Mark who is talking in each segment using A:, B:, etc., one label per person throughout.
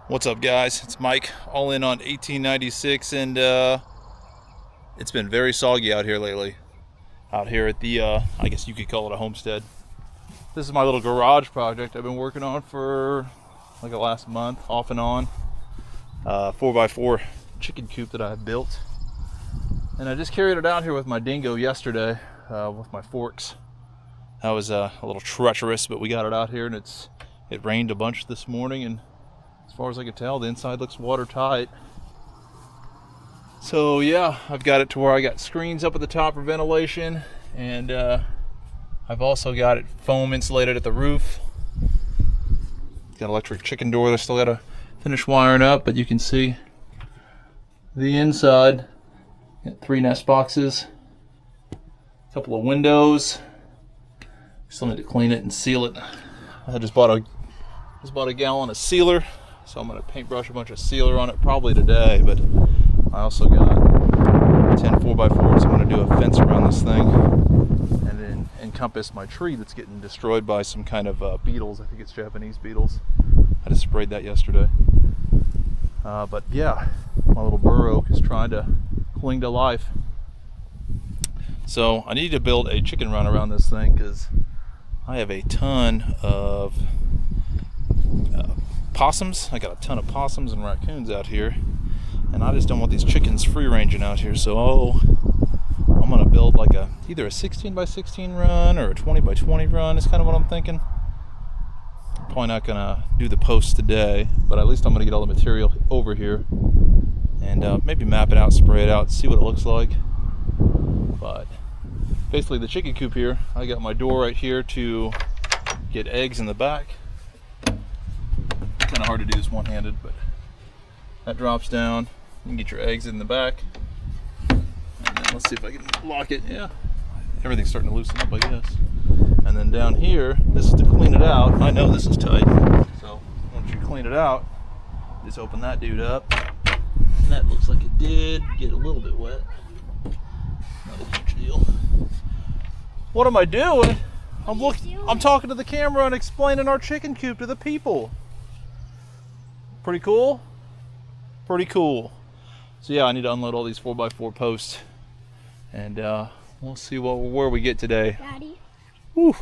A: What's up, guys? It's Mike, all in on 1896, and it's been very soggy out here lately. Out here at the, I guess you could call it a homestead. This is my little garage project I've been working on for like the last month, off and on. 4x4 chicken coop that I built. And I just carried it out here with my dingo yesterday with my forks. That was a little treacherous, but we got it out here, and it rained a bunch this morning, and as far as I can tell, the inside looks watertight. So yeah, I've got it to where I got screens up at the top for ventilation, and I've also got it foam insulated at the roof. Got an electric chicken door that I still gotta finish wiring up, but you can see the inside. Got 3 nest boxes, a couple of windows. Still need to clean it and seal it. I just bought a gallon of sealer, so I'm gonna paintbrush a bunch of sealer on it probably today. But I also got 10 4x4s. I'm gonna do a fence around this thing and then encompass my tree that's getting destroyed by some kind of beetles. I think it's Japanese beetles. I just sprayed that yesterday. But yeah, my little bur oak is trying to cling to life. So I need to build a chicken run around this thing because I have a ton of possums. I got a ton of possums and raccoons out here, and I just don't want these chickens free ranging out here. So I'm gonna build like either a 16x16 run or a 20x20 run is kind of what I'm thinking. Probably not gonna do the posts today, but at least I'm gonna get all the material over here and maybe map it out, spray it out, see what it looks like. But basically the chicken coop here, I got my door right here to get eggs in the back. Kind of hard to do this one-handed, but that drops down. You can get your eggs in the back. And then let's see if I can lock it. Yeah, everything's starting to loosen up, I guess. And then down here, this is to clean it out. I know this is tight, so once you clean it out, just open that dude up. And that looks like it did get a little bit wet. Not a huge deal. What am I doing? I'm talking to the camera and explaining our chicken coop to the people. Pretty cool? Pretty cool. So yeah, I need to unload all these 4x4 posts, and we'll see where we get today.
B: Daddy.
A: Woo,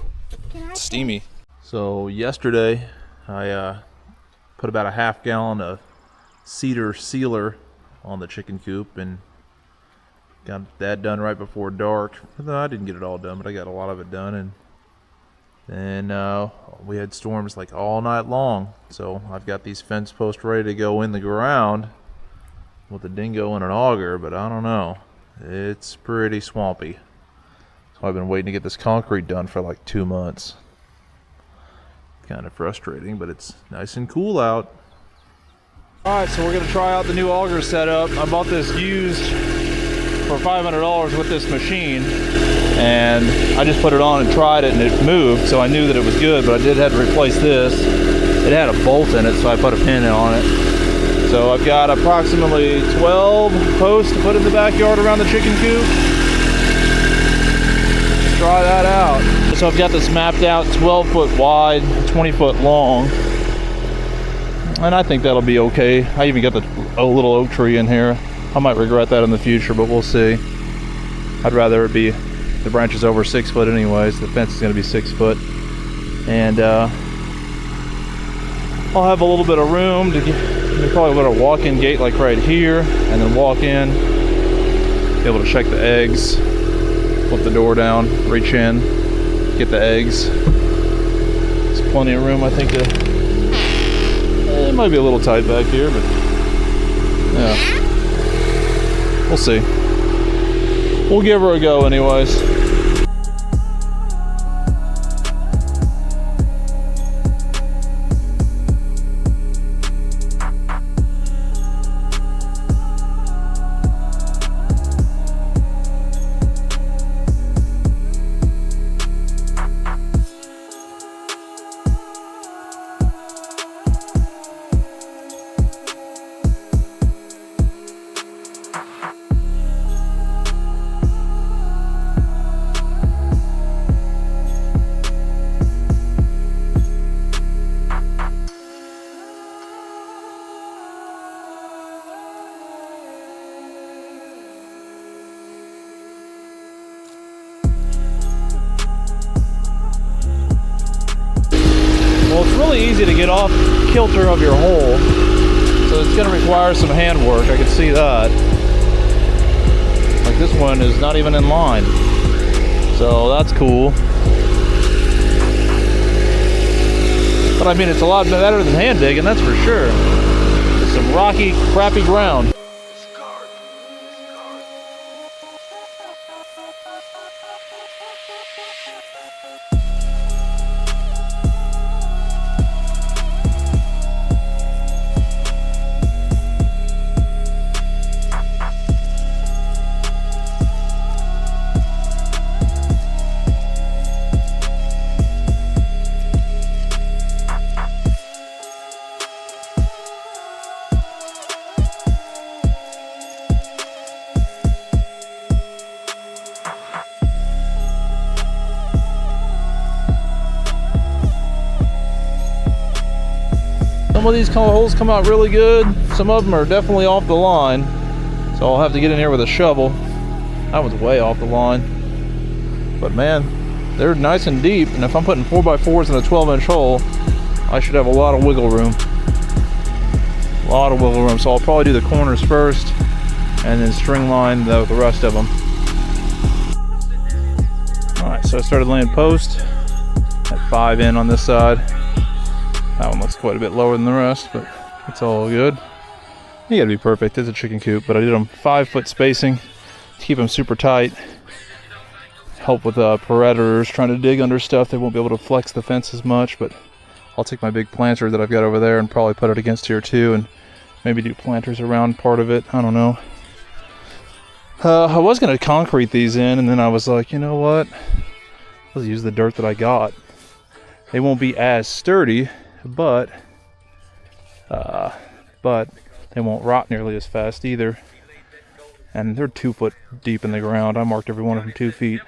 A: it's steamy. So yesterday I put about a half gallon of cedar sealer on the chicken coop and got that done right before dark. No, I didn't get it all done, but I got a lot of it done. And then we had storms like all night long. So I've got these fence posts ready to go in the ground with a dingo and an auger, but I don't know. It's pretty swampy. So I've been waiting to get this concrete done for like 2 months. Kind of frustrating, but it's nice and cool out. Alright, so we're going to try out the new auger setup. I bought this used for $500 with this machine, and I just put it on and tried it, and it moved, so I knew that it was good, but I did have to replace this. It had a bolt in it, so I put a pin on it. So I've got approximately 12 posts to put in the backyard around the chicken coop. Let's try that out. So I've got this mapped out 12 foot wide, 20 foot long, and I think that'll be okay. I even got a little oak tree in here. I might regret that in the future, but we'll see. I'd rather it be the branches over 6 foot anyways. The fence is going to be 6 foot, and I'll have a little bit of room to get, probably put a walk-in gate like right here, and then walk in, be able to check the eggs, flip the door down, reach in, get the eggs. There's plenty of room, I think. It might be a little tight back here, but yeah. We'll see. We'll give her a go anyways. really easy to get off kilter of your hole. So it's going to require some handwork. I can see that. Like this one is not even in line. So that's cool. But I mean, it's a lot better than hand digging, that's for sure. It's some rocky, crappy ground. Some of these holes come out really good. Some of them are definitely off the line. So I'll have to get in here with a shovel. That one's way off the line. But man, they're nice and deep. And if I'm putting 4x4s in a 12-inch hole, I should have a lot of wiggle room. A lot of wiggle room. So I'll probably do the corners first and then string line the rest of them. All right, so I started laying post at 5 in on this side. That one looks quite a bit lower than the rest, but it's all good. You gotta be perfect. It's a chicken coop, but I did them 5-foot spacing to keep them super tight. Help with predators trying to dig under stuff. They won't be able to flex the fence as much, but I'll take my big planter that I've got over there and probably put it against here too, and maybe do planters around part of it. I don't know. I was gonna concrete these in, and then I was like, you know what? Let's use the dirt that I got. They won't be as sturdy, but they won't rot nearly as fast either. And they're 2 foot deep in the ground. I marked every one of them 2 feet.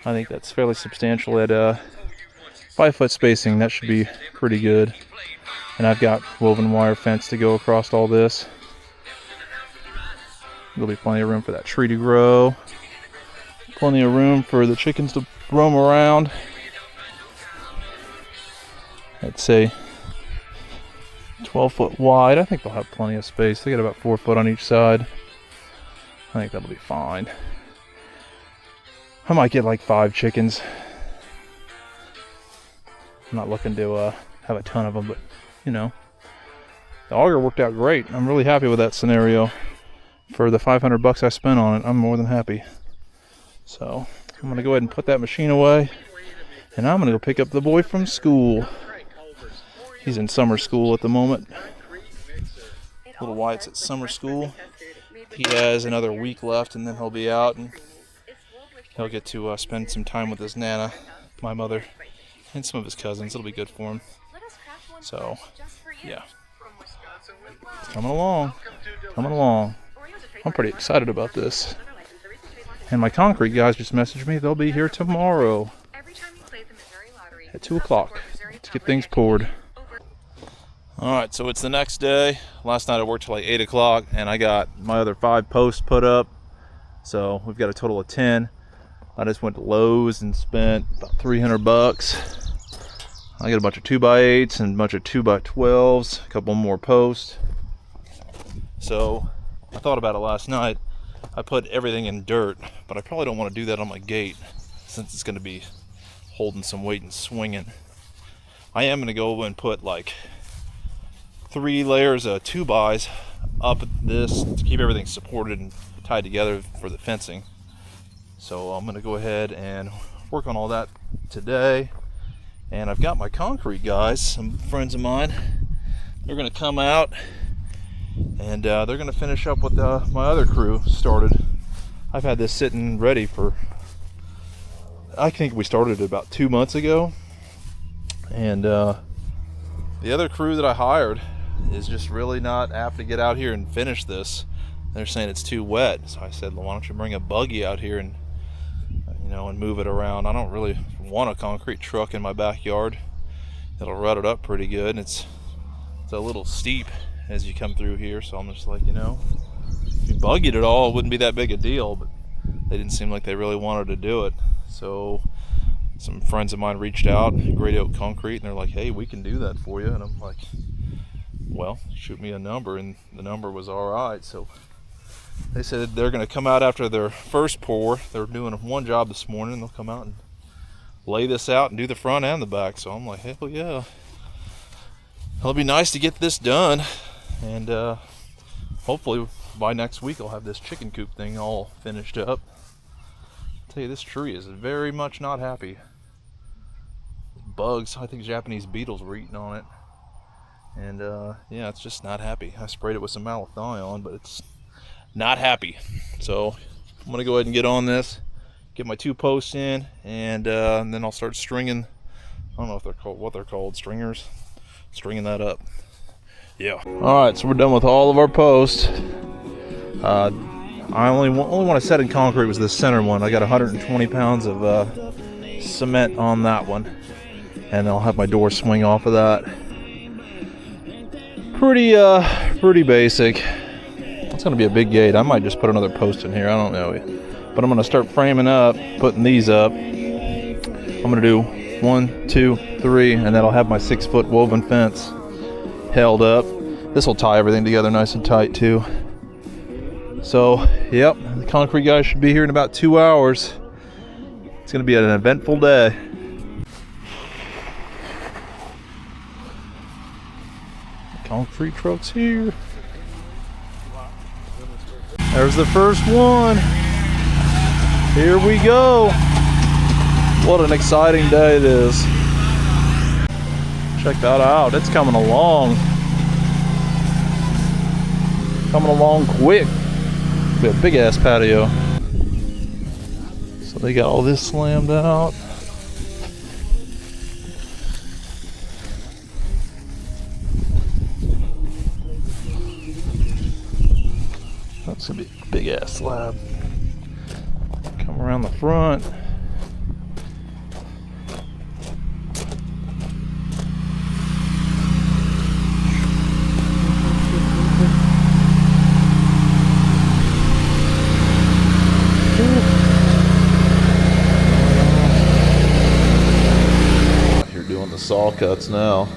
A: I think that's fairly substantial at 5-foot spacing. That should be pretty good. And I've got woven wire fence to go across all this. There'll be plenty of room for that tree to grow. Plenty of room for the chickens to roam around. I'd say 12 foot wide. I think they'll have plenty of space. They got about 4 foot on each side. I think that'll be fine. I might get like 5 chickens. I'm not looking to have a ton of them, but you know, the auger worked out great. I'm really happy with that scenario. For the $500 I spent on it, I'm more than happy. So I'm gonna go ahead and put that machine away, and I'm gonna go pick up the boy from school. He's in summer school at the moment. Little Wyatt's at summer school. He has another week left, and then he'll be out, and he'll get to spend some time with his Nana, my mother, and some of his cousins. It'll be good for him. So, yeah. It's coming along. Coming along. I'm pretty excited about this. And my concrete guys just messaged me. They'll be here tomorrow at 2 o'clock to get things poured. Alright, so it's the next day. Last night I worked till like 8 o'clock, and I got my other 5 posts put up. So we've got a total of 10. I just went to Lowe's and spent about $300. I got a bunch of 2x8s and a bunch of 2x12s, a couple more posts. So I thought about it last night. I put everything in dirt, but I probably don't want to do that on my gate since it's going to be holding some weight and swinging. I am going to go and put like 3 layers of 2x up this to keep everything supported and tied together for the fencing. So I'm going to go ahead and work on all that today. And I've got my concrete guys, some friends of mine. They're going to come out, and they're going to finish up what my other crew started. I've had this sitting ready for, I think we started it about 2 months ago. And the other crew that I hired is just really not apt to get out here and finish this. They're saying it's too wet. So I said, well, why don't you bring a buggy out here and, you know, and move it around. I don't really want a concrete truck in my backyard. It'll rut it up pretty good. And it's a little steep as you come through here. So I'm just like, you know, if you buggied it all, it wouldn't be that big a deal. But they didn't seem like they really wanted to do it. So some friends of mine reached out, Great Oak Concrete, and they're like, hey, we can do that for you. And I'm like, well, shoot me a number. And the number was all right. So they said they're going to come out after their first pour. They're doing one job this morning, and they'll come out and lay this out and do the front and the back. So I'm like, hell yeah. It'll be nice to get this done. And hopefully by next week I'll have this chicken coop thing all finished up. I'll tell you, this tree is very much not happy. Bugs, I think Japanese beetles were eating on it. And yeah, it's just not happy. I sprayed it with some malathion, but it's not happy. So I'm gonna go ahead and get on this, get my 2 posts in, and then I'll start stringing. I don't know if they're called, what they're called, stringers. Stringing that up. Yeah. All right, so we're done with all of our posts. I only one I set in concrete was the center one. I got 120 pounds of cement on that one, and I'll have my door swing off of that. Pretty basic. It's gonna be a big gate. I might just put another post in here. I don't know, but I'm gonna start framing up, putting these up. I'm gonna do 1, 2, 3, and then I'll have my 6-foot woven fence held up. This will tie everything together nice and tight too. So, yep, the concrete guy should be here in about 2 hours. It's gonna be an eventful day. Concrete truck's here. There's the first one. Here we go. What an exciting day it is. Check that out. It's coming along. Coming along quick. Be a big ass patio. So they got all this slammed out. That's gonna be a big ass slab. Come around the front. You're doing the saw cuts now.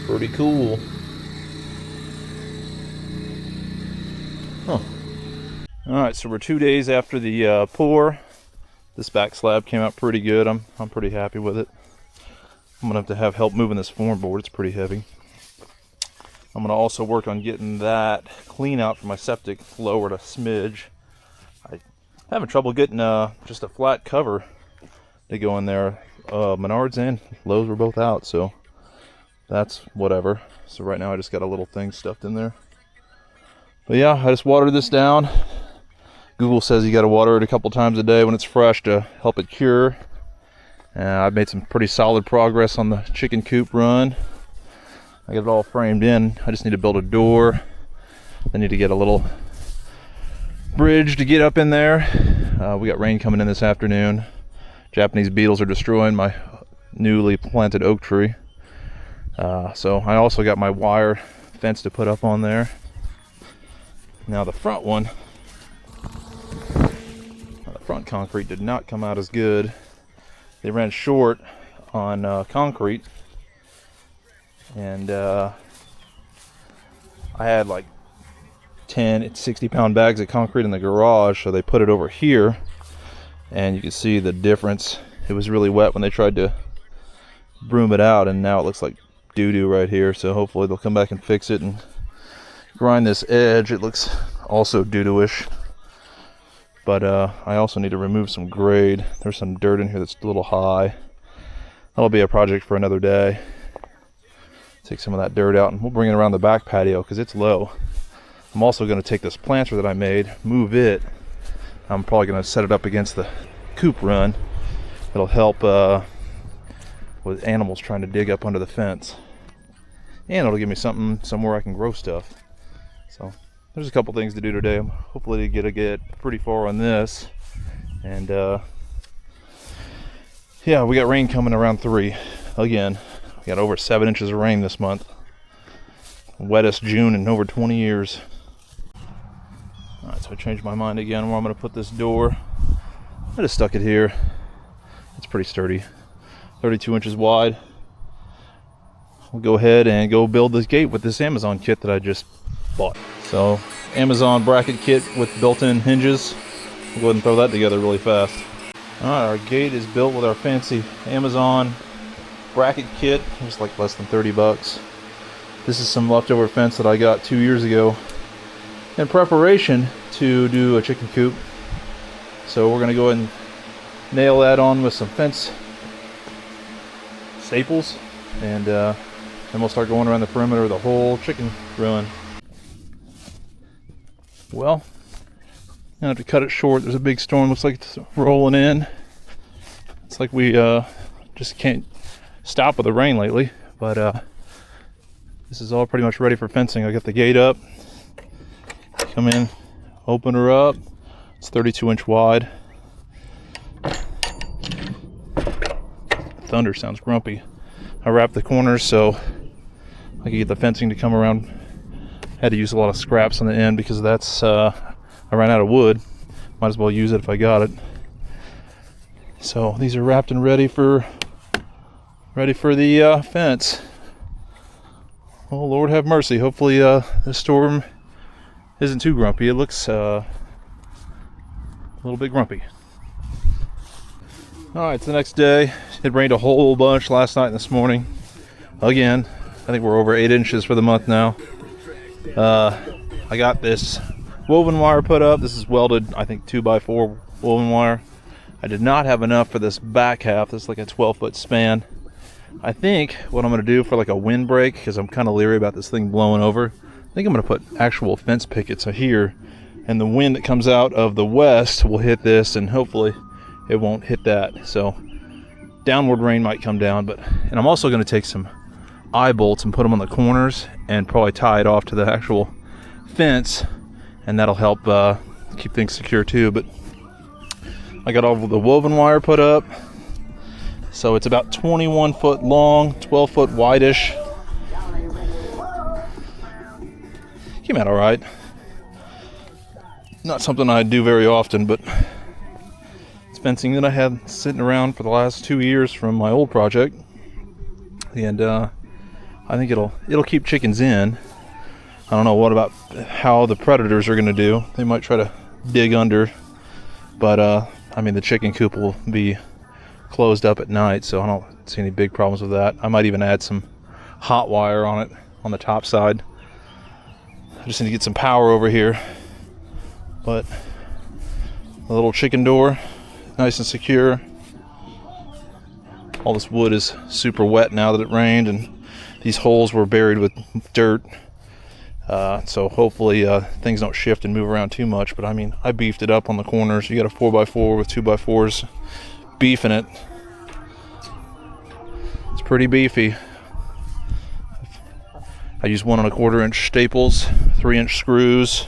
A: Pretty cool. Huh. Alright, so we're 2 days after the pour. This back slab came out pretty good. I'm pretty happy with it. I'm gonna have to have help moving this form board. It's pretty heavy. I'm gonna also work on getting that clean out for my septic lowered a smidge. I'm having trouble getting just a flat cover to go in there. Menards and Lowe's were both out, so that's whatever. So right now I just got a little thing stuffed in there. But yeah, I just watered this down. Google says you got to water it a couple times a day when it's fresh to help it cure. I've made some pretty solid progress on the chicken coop run. I got it all framed in. I just need to build a door. I need to get a little bridge to get up in there. We got rain coming in this afternoon. Japanese beetles are destroying my newly planted oak tree. So I also got my wire fence to put up on there. Now the front one, the front concrete did not come out as good. They ran short on concrete, and I had like 10 60-pound bags of concrete in the garage, so they put it over here, and you can see the difference. It was really wet when they tried to broom it out, and now it looks like doo-doo right here. So hopefully they'll come back and fix it and grind this edge. It looks also doo-doo-ish, but I also need to remove some grade. There's some dirt in here that's a little high. That'll be a project for another day. Take some of that dirt out and we'll bring it around the back patio because it's low. I'm also going to take this planter that I made, move it. I'm probably going to set it up against the coop run. It'll help with animals trying to dig up under the fence. And it'll give me somewhere I can grow stuff. So there's a couple things to do today. I'm hopefully to get pretty far on this. And yeah, we got rain coming around 3 again. We got over 7 inches of rain this month. Wettest June in over 20 years. Alright, so I changed my mind again where I'm going to put this door. I just stuck it here. It's pretty sturdy, 32 inches wide. We'll go ahead and go build this gate with this Amazon kit that I just bought. So Amazon bracket kit with built-in hinges. We'll go ahead and throw that together really fast. All right, our gate is built with our fancy Amazon bracket kit. It was like less than 30 bucks. This is some leftover fence that I got 2 years ago in preparation to do a chicken coop. So we're gonna go ahead and nail that on with some fence staples, and then we'll start going around the perimeter of the whole chicken run. Well, I have to cut it short. There's a big storm, looks like it's rolling in. It's like we just can't stop with the rain lately, but this is all pretty much ready for fencing. I got the gate up, come in, open her up. It's 32 inch wide. Thunder sounds grumpy. I wrapped the corners so I could get the fencing to come around. Had to use a lot of scraps on the end because that's I ran out of wood. Might as well use it if I got it. So these are wrapped and ready for the fence. Oh Lord have mercy. Hopefully this storm isn't too grumpy. It looks a little bit grumpy. Alright, it's the next day. It rained a whole bunch last night and this morning. Again, I think we're over 8 inches for the month now. I got this woven wire put up. This is welded, I think 2x4 woven wire. I did not have enough for this back half. This is like a 12-foot span. I think what I'm going to do for like a windbreak, because I'm kind of leery about this thing blowing over, I think I'm going to put actual fence pickets here, and the wind that comes out of the west will hit this, and hopefully it won't hit that. So downward rain might come down, and I'm also going to take some eye bolts and put them on the corners and probably tie it off to the actual fence, and that'll help keep things secure too. But I got all the woven wire put up, so it's about 21 foot long, 12 foot wide-ish. Came out all right. Not something I do very often, but it's fencing that I had sitting around for the last 2 years from my old project, and I think it'll keep chickens in. I don't know what about how the predators are going to do. They might try to dig under, but I mean the chicken coop will be closed up at night, so I don't see any big problems with that. I might even add some hot wire on it on the top side. I just need to get some power over here. But the little chicken door, nice and secure. All this wood is super wet now that it rained, and these holes were buried with dirt. So hopefully things don't shift and move around too much. But I mean, I beefed it up on the corners. You got a 4x4 with 2x4s beef in it. It's pretty beefy. I use 1 1/4 inch staples, 3-inch screws.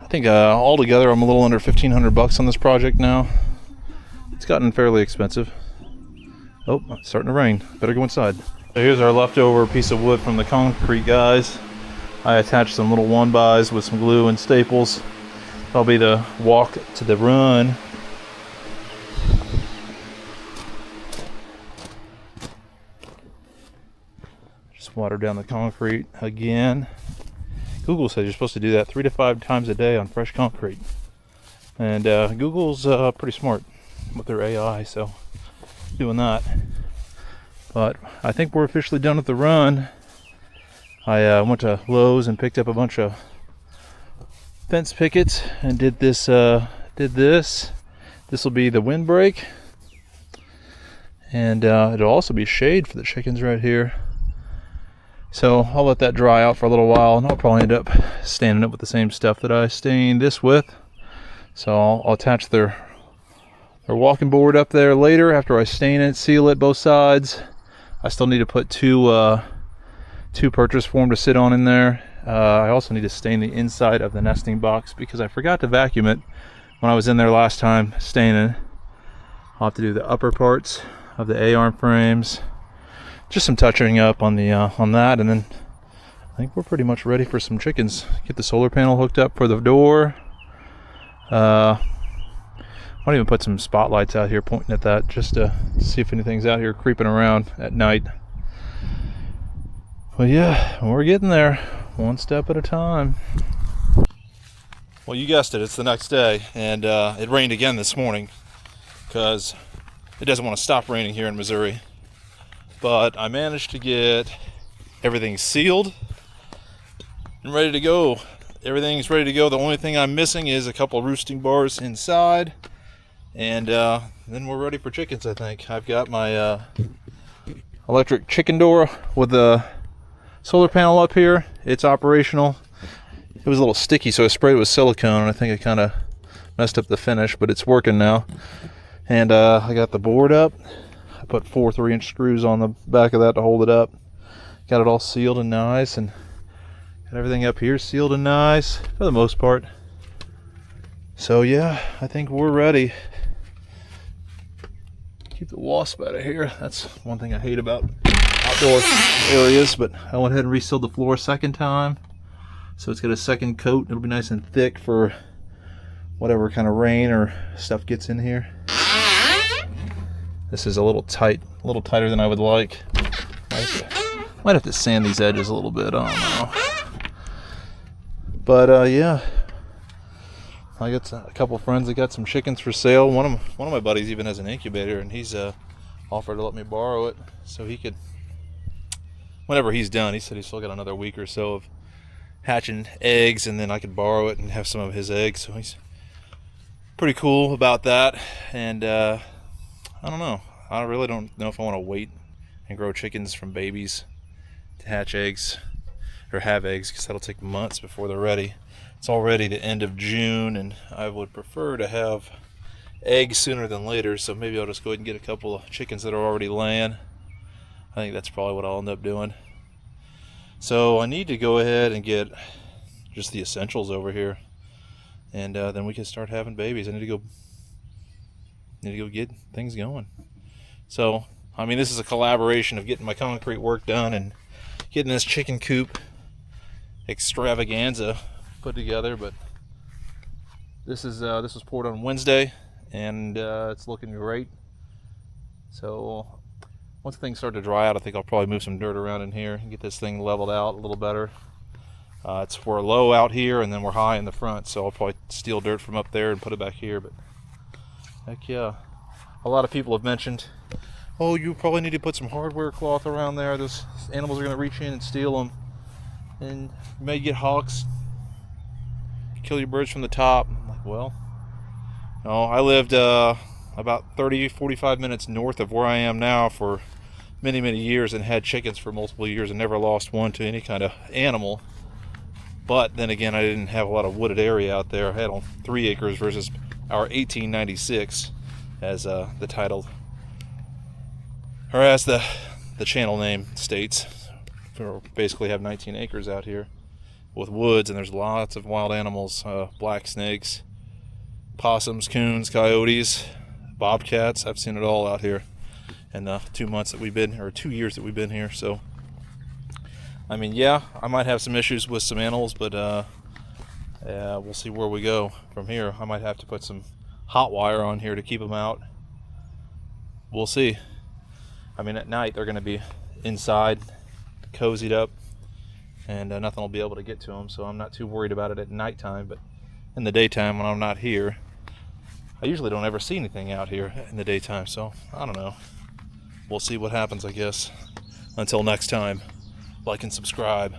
A: I think altogether I'm a little under 1,500 bucks on this project now. It's gotten fairly expensive. Oh, it's starting to rain. Better go inside. So here's our leftover piece of wood from the concrete guys. I attached some little 1-bys with some glue and staples. That'll be the walk to the run. Just water down the concrete again. Google says you're supposed to do that 3 to 5 times a day on fresh concrete. And Google's pretty smart with their AI, so doing that. But I think we're officially done with the run. I went to Lowe's and picked up a bunch of fence pickets and did this. This will be the windbreak, and it'll also be shade for the chickens right here. So I'll let that dry out for a little while, and I'll probably end up staining it with the same stuff that I stained this with. So I'll attach their walking board up there later after I stain it, seal it both sides. I still need to put two purchase form to sit on in there. I also need to stain the inside of the nesting box because I forgot to vacuum it when I was in there last time staining. I'll have to do the upper parts of the A-arm frames. Just some touching up on the on that, and then think we're pretty much ready for some chickens. Get the solar panel hooked up for the door. Might even put some spotlights out here pointing at that just to see if anything's out here creeping around at night. But yeah, we're getting there, one step at a time. Well, you guessed it, it's the next day, and it rained again this morning because it doesn't want to stop raining here in Missouri. But I managed to get everything sealed and ready to go. Everything's ready to go. The only thing I'm missing is a couple roosting bars inside, and then we're ready for chickens, I think. I've got my electric chicken door with the solar panel up here. It's operational. It was a little sticky, so I sprayed it with silicone, and I think it kind of messed up the finish, but it's working now. And I got the board up. I put 4 3-inch screws on the back of that to hold it up. Got it all sealed and nice, and got everything up here sealed and nice for the most part. So yeah, I think we're ready. Keep the wasp out of here. That's one thing I hate about outdoor areas, but I went ahead and resealed the floor a second time. So it's got a second coat. It'll be nice and thick for whatever kind of rain or stuff gets in here. This is a little tight, a little tighter than I would like. Might have to sand these edges a little bit, I don't know. But yeah, I got a couple friends that got some chickens for sale. One of my buddies even has an incubator, and he's offered to let me borrow it so he could, whenever he's done, he said he's still got another week or so of hatching eggs, and then I could borrow it and have some of his eggs. So he's pretty cool about that. And I don't know. I really don't know if I want to wait and grow chickens from babies to hatch eggs or have eggs, because that'll take months before they're ready. It's already the end of June, and I would prefer to have eggs sooner than later, so maybe I'll just go ahead and get a couple of chickens that are already laying. I think that's probably what I'll end up doing. So I need to go ahead and get just the essentials over here, and then we can start having babies. I need to go get things going. So I mean, this is a collaboration of getting my concrete work done and getting this chicken coop extravaganza put together. But this was poured on Wednesday, and it's looking great. So once things start to dry out, I think I'll probably move some dirt around in here and get this thing leveled out a little better. We're low out here, and then we're high in the front, so I'll probably steal dirt from up there and put it back here. But heck yeah, a lot of people have mentioned, oh, you probably need to put some hardware cloth around there. Those animals are going to reach in and steal them, and you may get hawks, kill your birds from the top. I'm like, well, no, I lived about 30-45 minutes north of where I am now for many years, and had chickens for multiple years and never lost one to any kind of animal. But then again, I didn't have a lot of wooded area out there. I had on 3 acres versus our 1896, as the title, or as the channel name states. We basically have 19 acres out here with woods, and there's lots of wild animals, black snakes, possums, coons, coyotes, bobcats. I've seen it all out here in the 2 months that we've been, or 2 years that we've been here. So I mean, yeah, I might have some issues with some animals, but we'll see where we go from here. I might have to put some hot wire on here to keep them out. We'll see. I mean, at night they're going to be inside, cozied up, and nothing will be able to get to them, so I'm not too worried about it at nighttime. But in the daytime, when I'm not here, I usually don't ever see anything out here in the daytime, so I don't know. We'll see what happens, I guess. Until next time, like and subscribe.